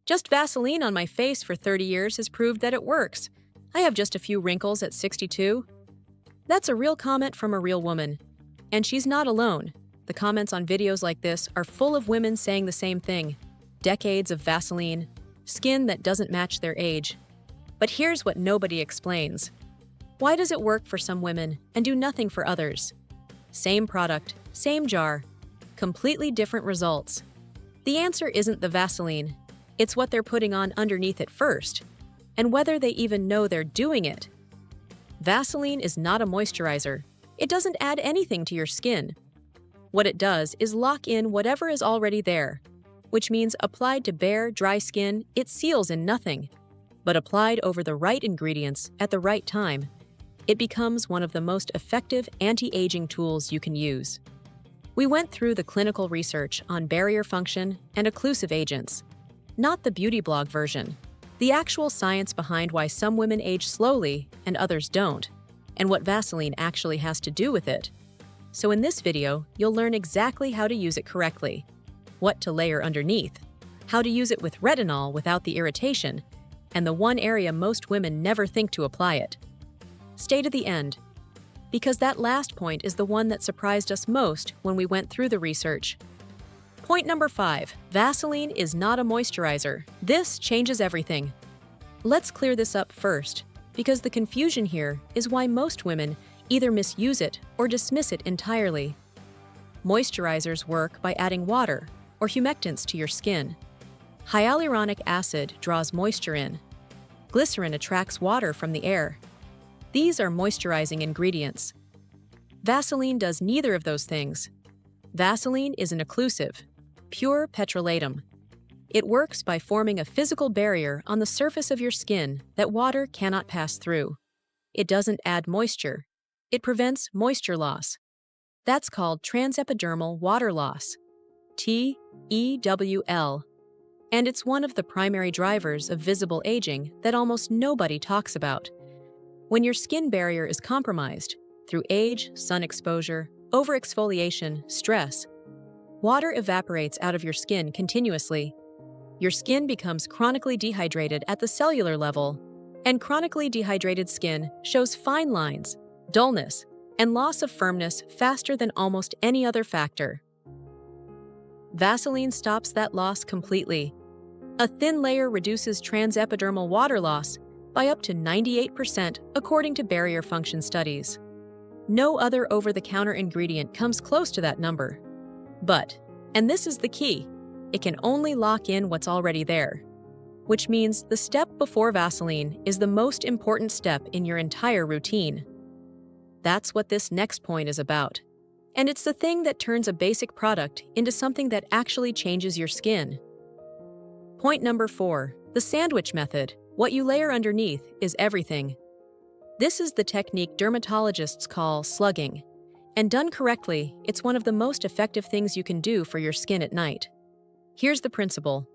Just Vaseline on my face for 30 years has proved that it works. I have just a few wrinkles at 62. That's a real comment from a real woman. And she's not alone. The comments on videos like this are full of women saying the same thing. Decades of Vaseline, skin that doesn't match their age. But here's what nobody explains. Why does it work for some women and do nothing for others? Same product, same jar, completely different results. The answer isn't the Vaseline. It's what they're putting on underneath it first, and whether they even know they're doing it. Vaseline is not a moisturizer. It doesn't add anything to your skin. What it does is lock in whatever is already there, which means applied to bare, dry skin, it seals in nothing. But applied over the right ingredients at the right time, it becomes one of the most effective anti-aging tools you can use. We went through the clinical research on barrier function and occlusive agents, not the beauty blog version, the actual science behind why some women age slowly and others don't, and what Vaseline actually has to do with it. So in this video, you'll learn exactly how to use it correctly, what to layer underneath, how to use it with retinol without the irritation, and the one area most women never think to apply it. Stay to the end, because that last point is the one that surprised us most when we went through the research. Point number 5, Vaseline is not a moisturizer. This changes everything. Let's clear this up first, because the confusion here is why most women either misuse it or dismiss it entirely. Moisturizers work by adding water or humectants to your skin. Hyaluronic acid draws moisture in. Glycerin attracts water from the air. These are moisturizing ingredients. Vaseline does neither of those things. Vaseline is an occlusive, pure petrolatum. It works by forming a physical barrier on the surface of your skin that water cannot pass through. It doesn't add moisture. It prevents moisture loss. That's called transepidermal water loss, TEWL. And it's one of the primary drivers of visible aging that almost nobody talks about. When your skin barrier is compromised through age, sun exposure, overexfoliation, stress, water evaporates out of your skin continuously. Your skin becomes chronically dehydrated at the cellular level, and chronically dehydrated skin shows fine lines, dullness, and loss of firmness faster than almost any other factor. Vaseline stops that loss completely. A thin layer reduces transepidermal water loss by up to 98% according to barrier function studies. No other over-the-counter ingredient comes close to that number. But, and this is the key, it can only lock in what's already there, which means the step before Vaseline is the most important step in your entire routine. That's what this next point is about. And it's the thing that turns a basic product into something that actually changes your skin. Point number 4, the sandwich method. What you layer underneath is everything. This is the technique dermatologists call slugging. And done correctly, it's one of the most effective things you can do for your skin at night. Here's the principle.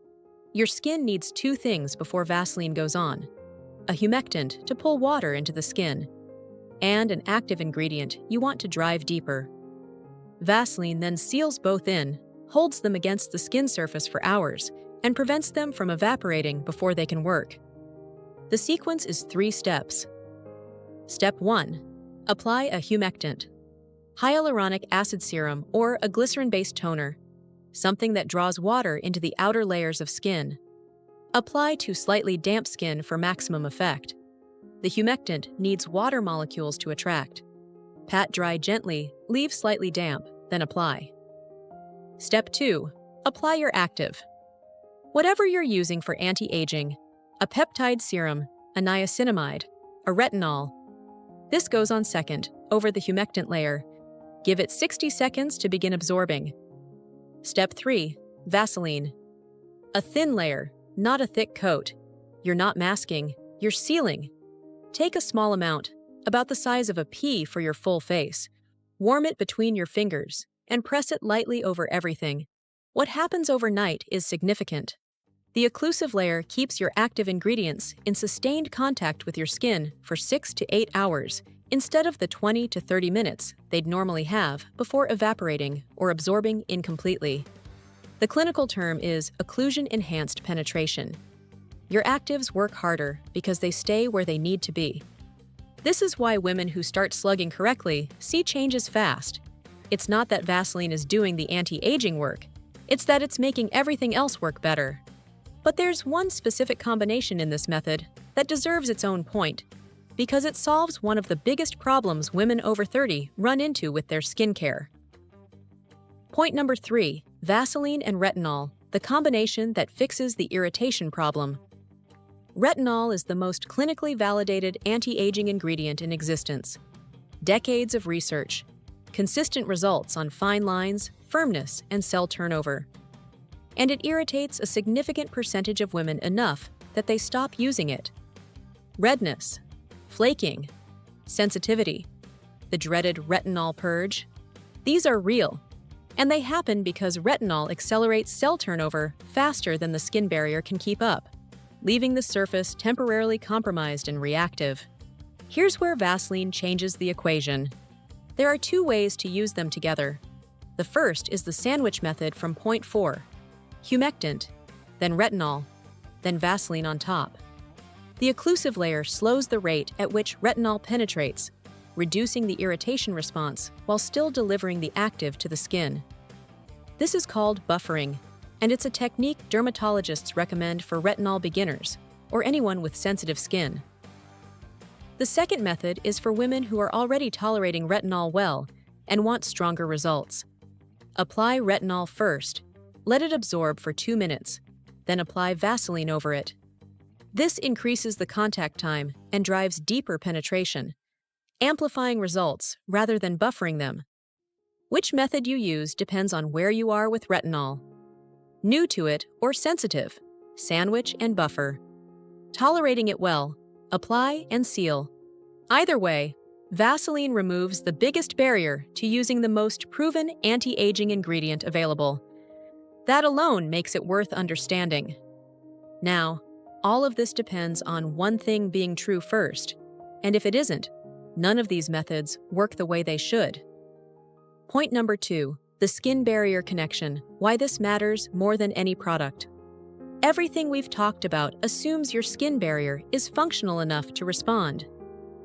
Your skin needs 2 things before Vaseline goes on: a humectant to pull water into the skin, and an active ingredient you want to drive deeper. Vaseline then seals both in, holds them against the skin surface for hours, and prevents them from evaporating before they can work. The sequence is 3 steps. Step 1. Apply a humectant. Hyaluronic acid serum or a glycerin-based toner, something that draws water into the outer layers of skin. Apply to slightly damp skin for maximum effect. The humectant needs water molecules to attract. Pat dry gently, leave slightly damp, then apply. Step 2. Apply your active. Whatever you're using for anti-aging, a peptide serum, a niacinamide, a retinol. This goes on second, over the humectant layer. Give it 60 seconds to begin absorbing. Step 3. Vaseline. A thin layer, not a thick coat. You're not masking, you're sealing. Take a small amount, about the size of a pea for your full face. Warm it between your fingers and press it lightly over everything. What happens overnight is significant. The occlusive layer keeps your active ingredients in sustained contact with your skin for 6 to 8 hours, instead of the 20 to 30 minutes they'd normally have before evaporating or absorbing incompletely. The clinical term is occlusion-enhanced penetration. Your actives work harder because they stay where they need to be. This is why women who start slugging correctly see changes fast. It's not that Vaseline is doing the anti-aging work, it's that it's making everything else work better. But there's one specific combination in this method that deserves its own point, because it solves one of the biggest problems women over 30 run into with their skincare. Point number 3, Vaseline and retinol, the combination that fixes the irritation problem. Retinol is the most clinically validated anti-aging ingredient in existence. Decades of research, consistent results on fine lines, firmness, and cell turnover. And it irritates a significant percentage of women enough that they stop using it. Redness, flaking, sensitivity, the dreaded retinol purge. These are real, and they happen because retinol accelerates cell turnover faster than the skin barrier can keep up, leaving the surface temporarily compromised and reactive. Here's where Vaseline changes the equation. There are 2 ways to use them together. The first is the sandwich method from point 4, humectant, then retinol, then Vaseline on top. The occlusive layer slows the rate at which retinol penetrates, reducing the irritation response while still delivering the active to the skin. This is called buffering, and it's a technique dermatologists recommend for retinol beginners or anyone with sensitive skin. The second method is for women who are already tolerating retinol well and want stronger results. Apply retinol first, let it absorb for 2 minutes, then apply Vaseline over it. This increases the contact time and drives deeper penetration, amplifying results rather than buffering them. Which method you use depends on where you are with retinol. New to it or sensitive, sandwich and buffer. Tolerating it well, apply and seal. Either way, Vaseline removes the biggest barrier to using the most proven anti-aging ingredient available. That alone makes it worth understanding. Now, all of this depends on one thing being true first, and if it isn't, none of these methods work the way they should. Point number 2, the skin barrier connection, why this matters more than any product. Everything we've talked about assumes your skin barrier is functional enough to respond.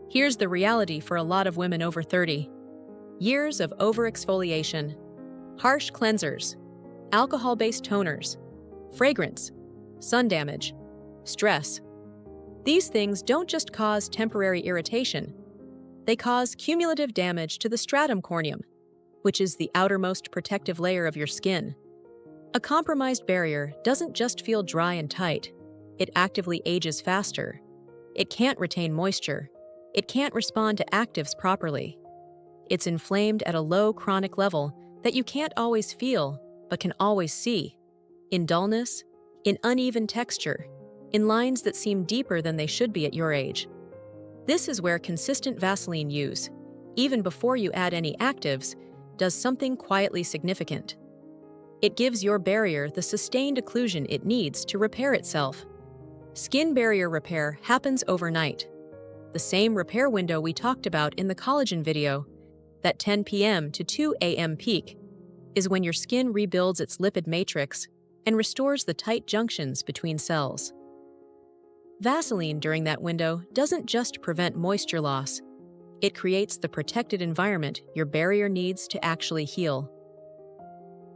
Here's the reality for a lot of women over 30. Years of overexfoliation, harsh cleansers, alcohol-based toners, fragrance, sun damage, stress. These things don't just cause temporary irritation. They cause cumulative damage to the stratum corneum, which is the outermost protective layer of your skin. A compromised barrier doesn't just feel dry and tight. It actively ages faster. It can't retain moisture. It can't respond to actives properly. It's inflamed at a low chronic level that you can't always feel, but can always see. In dullness, in uneven texture, in lines that seem deeper than they should be at your age. This is where consistent Vaseline use, even before you add any actives, does something quietly significant. It gives your barrier the sustained occlusion it needs to repair itself. Skin barrier repair happens overnight. The same repair window we talked about in the collagen video, that 10 p.m. to 2 a.m. peak, is when your skin rebuilds its lipid matrix and restores the tight junctions between cells. Vaseline during that window doesn't just prevent moisture loss. It creates the protected environment your barrier needs to actually heal.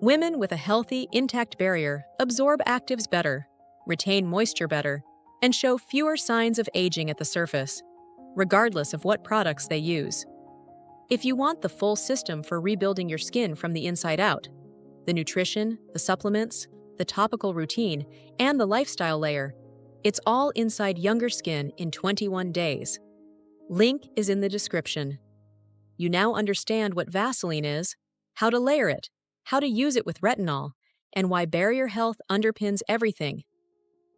Women with a healthy, intact barrier absorb actives better, retain moisture better, and show fewer signs of aging at the surface, regardless of what products they use. If you want the full system for rebuilding your skin from the inside out, the nutrition, the supplements, the topical routine, and the lifestyle layer, it's all inside Younger Skin in 21 days. Link is in the description. You now understand what Vaseline is, how to layer it, how to use it with retinol, and why barrier health underpins everything.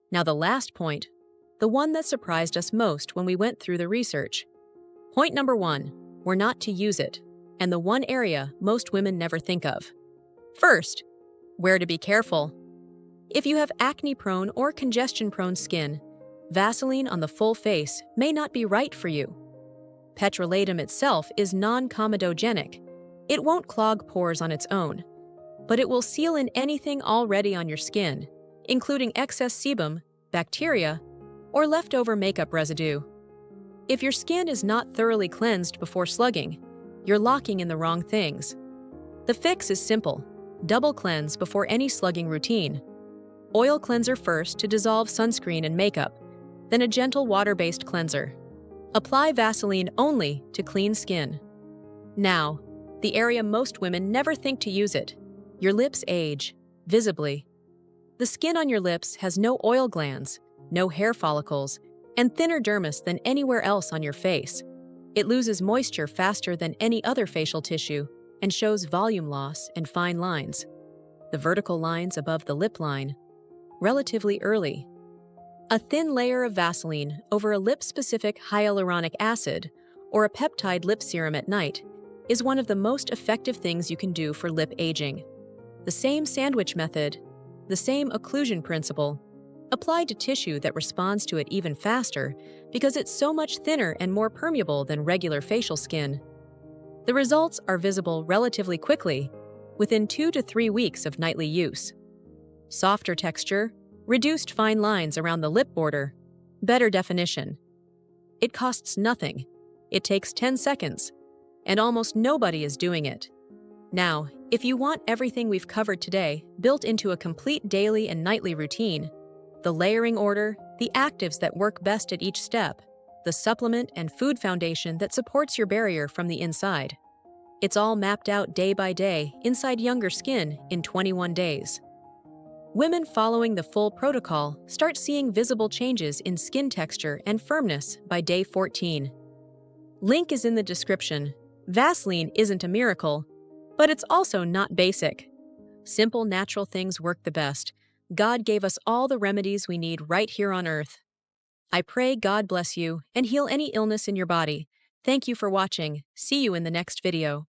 Now the last point, the one that surprised us most when we went through the research. Point number 1, we're not to use it, and the one area most women never think of. First, where to be careful. If you have acne-prone or congestion-prone skin, Vaseline on the full face may not be right for you. Petrolatum itself is non-comedogenic. It won't clog pores on its own. but it will seal in anything already on your skin, including excess sebum, bacteria, or leftover makeup residue. If your skin is not thoroughly cleansed before slugging, you're locking in the wrong things. The fix is simple. Double cleanse before any slugging routine. Oil cleanser first to dissolve sunscreen and makeup, then a gentle water-based cleanser. Apply Vaseline only to clean skin. Now, the area most women never think to use it. Your lips age, visibly. The skin on your lips has no oil glands, no hair follicles, and thinner dermis than anywhere else on your face. It loses moisture faster than any other facial tissue and shows volume loss and fine lines. The vertical lines above the lip line, relatively early. A thin layer of Vaseline over a lip-specific hyaluronic acid or a peptide lip serum at night is one of the most effective things you can do for lip aging. The same sandwich method, the same occlusion principle, applied to tissue that responds to it even faster because it's so much thinner and more permeable than regular facial skin. The results are visible relatively quickly, within 2 to 3 weeks of nightly use. Softer texture, reduced fine lines around the lip border, better definition. It costs nothing. It takes 10 seconds, and almost nobody is doing it. Now, if you want everything we've covered today built into a complete daily and nightly routine, the layering order, the actives that work best at each step, the supplement and food foundation that supports your barrier from the inside. It's all mapped out day by day inside younger skin in 21 days. Women following the full protocol start seeing visible changes in skin texture and firmness by day 14. Link is in the description. Vaseline isn't a miracle, but it's also not basic. Simple, natural things work the best. God gave us all the remedies we need right here on Earth. I pray God bless you and heal any illness in your body. Thank you for watching. See you in the next video.